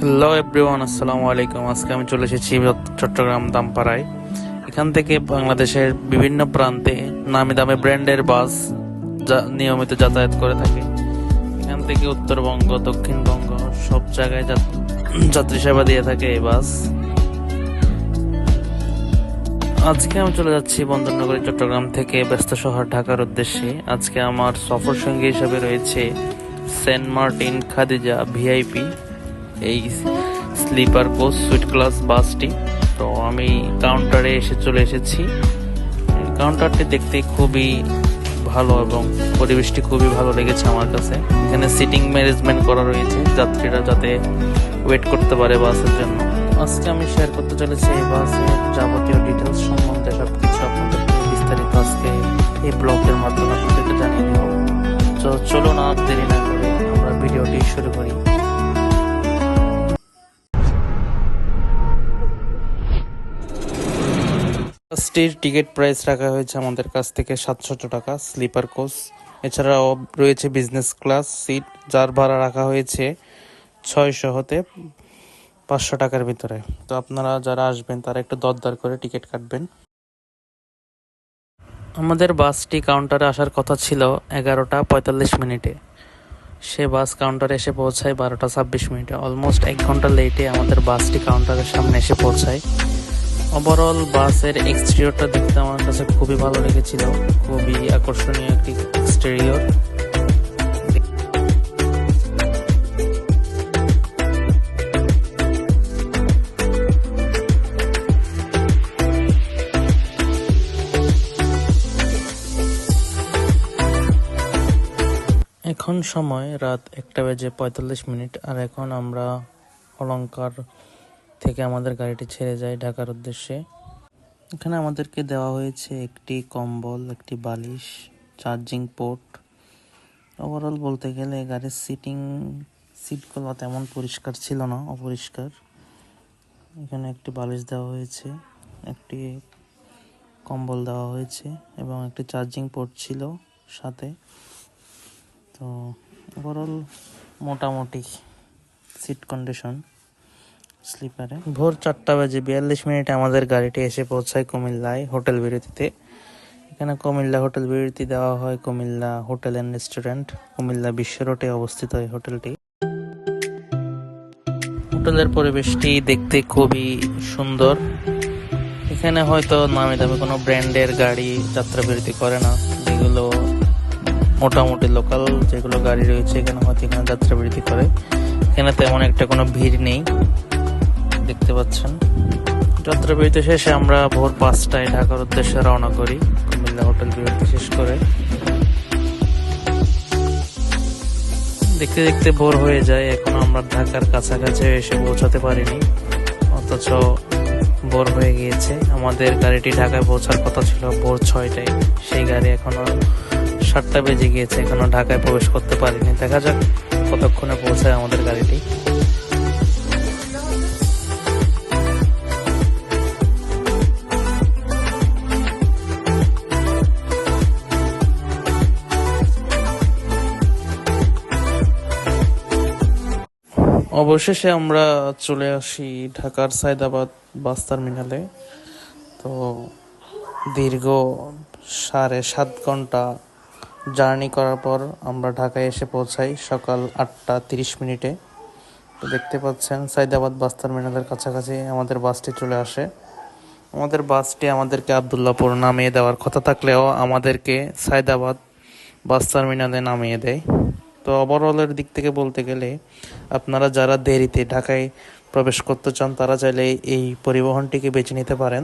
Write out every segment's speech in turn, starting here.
Hello everyone, আসসালামু আলাইকুম। আজকে আমি চলে এসেছি চট্টগ্রাম দামপাড়ায়। এখান থেকে বাংলাদেশের বিভিন্ন প্রান্তে নামি দামি ব্র্যান্ডের বাস নিয়মিত যাতায়াত করে থাকে। এখান থেকে উত্তরবঙ্গ, দক্ষিণবঙ্গ সব জায়গায় যাত্রী সেবা দিয়ে থাকে এই বাস। আজকে আমি চলে যাচ্ছি বন্দরনগরী চট্টগ্রাম থেকে ব্যস্ত শহর ঢাকার উদ্দেশ্যে। আজকে আমার সফর সঙ্গী হিসাবে রয়েছে সেন্ট মার্টিন খাদিজা ভিআইপি, এই স্লিপার কোচ সুইট ক্লাস বাসটি। তো আমি কাউন্টারে চলে এসেছি। কাউন্টারটি দেখতে খুবই ভালো এবং পরিবেশটি খুবই ভালো লেগেছে আমার কাছে। এখানে সিটিং ম্যানেজমেন্ট করা রয়েছে, যাত্রীরা যাতে ওয়েট করতে পারে বাসের জন্য। আজকে আমি শেয়ার করতে চলেছি এই বাসের যাবতীয় ডিটেলস সম্বন্ধে সবকিছু আপনাদেরকে বিস্তারিত আজকে এই ব্লগের মাধ্যমে আপনাদেরকে জানিয়ে দেব। তো চলুন আর দেরি না করে আমরা ভিডিওটি শুরু করি। বাসটির টিকিট প্রাইস রাখা হয়েছে আমাদের কাছ থেকে 700 টাকা স্লিপার কোচ। এছাড়াও রয়েছে বিজনেস ক্লাস সিট, যার ভাড়া রাখা হয়েছে 600 হতে 500 টাকার ভিতরে। তো আপনারা যারা আসবেন তারা একটু দরদার করে টিকিট কাটবেন। আমাদের বাসটি কাউন্টারে আসার কথা ছিল 11টা 45 মিনিটে। সে বাস কাউন্টারে এসে পৌঁছায় 12টা 26 মিনিটে। অলমোস্ট 1 ঘন্টা লেটে আমাদের বাসটি কাউন্টারের সামনে এসে পৌঁছায়। ওভারঅল বাসের এক্সটেরিয়রটা দেখতে আমার কাছে খুবই ভালো লেগেছিল, খুবই আকর্ষণীয় একটি এক্সটেরিয়র। এখন সময় রাত 1:45 আর এখন আমরা অলংকার থেকে আমাদের গাড়িটি ছেড়ে যায় ঢাকার উদ্দেশ্যে। এখানে আমাদেরকে দেওয়া হয়েছে একটি কম্বল, একটি বালিশ, চার্জিং পোর্ট। ওভারঅল বলতে গেলে গাড়ির সিটগুলো তেমন পরিষ্কার ছিল না, অপরিষ্কার। এখানে একটি বালিশ দেওয়া হয়েছে, একটি কম্বল দেওয়া হয়েছে এবং একটি চার্জিং পোর্ট ছিল সাথে। তো ওভারঅল মোটামুটি সিট কন্ডিশন স্লিপারে। ভোর 4:42 আমাদের গাড়িটি এসে পৌঁছায় কুমিল্লায় হোটেল বিরতিতে। এখানে কুমিল্লা হোটেল বিরতি দেওয়া হয় Comilla hotel and restaurant, Comilla বিশ্ব রোডে অবস্থিত এই হোটেলটি। হোটেলের পরিবেশটি দেখতে খুবই সুন্দর। এখানে হয়তো নামি দামি কোনো ব্র্যান্ডের গাড়ি যাত্রা বিরতি করে না, যেগুলো মোটামুটি লোকাল যেগুলো গাড়ি রয়েছে এখানে হয়তো এখানে যাত্রা বিরতি করে। এখানে তেমন একটা কোনো ভিড় নেই, দেখতে পাচ্ছেন। যাত্রা বিরতি শেষে আমরা ভোর 5টায় ঢাকার উদ্দেশ্যে রওনা করি কুমিল্লা হোটেল বিরতি শেষ করে। দেখতে দেখতে ভোর হয়ে যায়, এখন আমরা ঢাকার কাছাকাছি এসে পৌঁছাতে পারিনি, অথচ ভোর হয়ে গিয়েছে। আমাদের গাড়িটি ঢাকায় পৌঁছার কথা ছিল ভোর 6টায়, সেই গাড়ি এখনো 7টা বেজে গিয়েছে, এখনো ঢাকায় প্রবেশ করতে পারিনি। দেখা যাক কতক্ষণে পৌঁছায় আমাদের গাড়িটি। অবশেষে আমরা চলে আসি ঢাকার সায়দাবাদ বাস টার্মিনালে। তো দীর্ঘ 7.5 ঘন্টা জার্নি করার পর আমরা ঢাকায় এসে পৌঁছাই সকাল 8:30। তো দেখতে পাচ্ছেন সায়দাবাদ বাস টার্মিনালের কাছাকাছি আমাদের বাসটি চলে আসে। আমাদের বাসটি আমাদেরকে আবদুল্লাপুর নামিয়ে দেওয়ার কথা থাকলেও আমাদেরকে সায়দাবাদ বাস টার্মিনালে নামিয়ে দেয়। তো ওভারঅলের দিক থেকে বলতে গেলে আপনারা যারা দেরিতে ঢাকায় প্রবেশ করতে চান তারা চাইলে এই পরিবহনটিকে বেছে নিতে পারেন,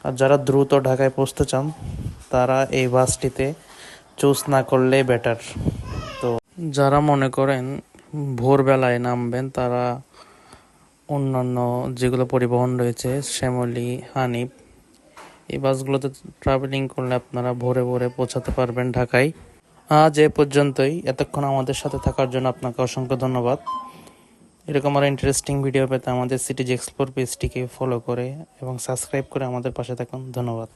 আর যারা দ্রুত ঢাকায় পৌঁছতে চান তারা এই বাসটিতে চুজ না করলে বেটার। তো যারা মনে করেন ভোরবেলায় নামবেন তারা অন্যান্য যেগুলো পরিবহন রয়েছে শ্যামলী, হানিফ, এই বাসগুলোতে ট্রাভেলিং করলে আপনারা ভোরে ভোরে পৌঁছাতে পারবেন ঢাকায়। আজ এ পর্যন্তই। এতক্ষণ আমাদের সাথে থাকার জন্য আপনাকে অসংখ্য ধন্যবাদ। এরকম আরও ইন্টারেস্টিং ভিডিও পেতে আমাদের সিটিজ এক্সপ্লোর পেজটিকে ফলো করে এবং সাবস্ক্রাইব করে আমাদের পাশে থাকুন। ধন্যবাদ।